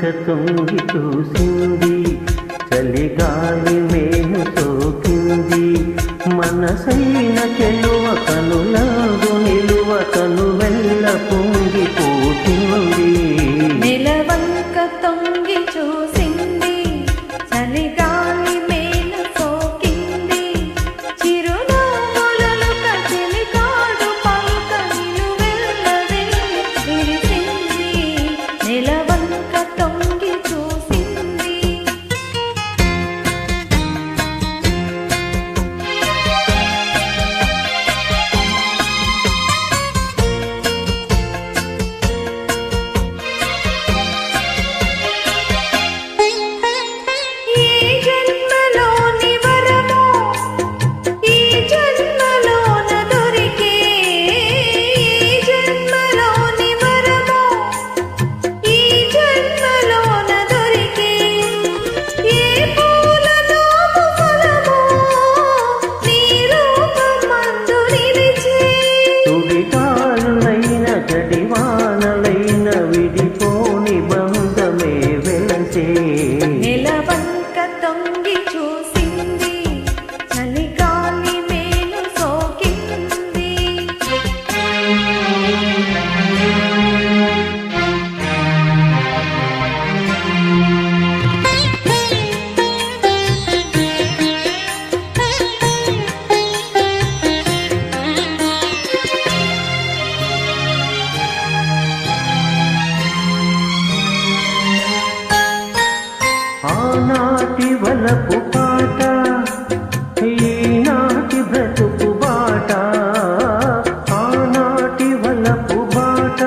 నెలవంక తొంగి చూసింది, చలిగాలి మేను సోకింది. మనసైన చెలువ కనులాగు నిలువ కను వెళ్ళ పొంగిపోతుంది. నెలవంక తొంగి చూసింది, చలిగాలి మేను సోకింది. చిరునవ్వులలో కసిలి కాడు పలుక నిలువెల్ల వెళ్ళి విరిసింది. నెలవంక తొంగి చూసింది. జడివానలైన విడిపోని బంధమే వెలసే. నెలవంక తొంగి చూసింది, చలిగాలి మేను సోకింది. ఆనాటి వలపు పాట, ఈనాటి బ్రతుకు బాట. ఆనాటి వలపు బాట,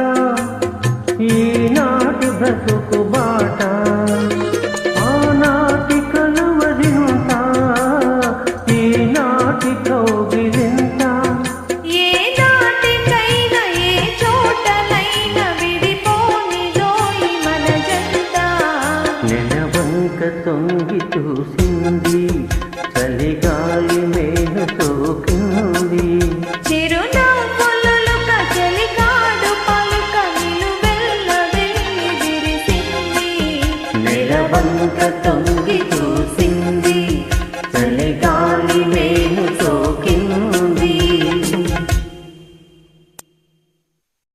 ఈనాటి బ్రతుకు బాట. ఆనాటి కలువరింత, ఈనాటి కౌగిలింత. ఏ నాటికైనా ఏ చోటనైనా విడిపోనిదోయి మన జంట. నెలవంక తొంగి చూసింది, చలిగాలి మేను సోకింది. చిరునవ్వులలో కచలి కాడు పలుక నిలువెల్ల వెళ్ళి విరిసింది. నెలవంక తొంగి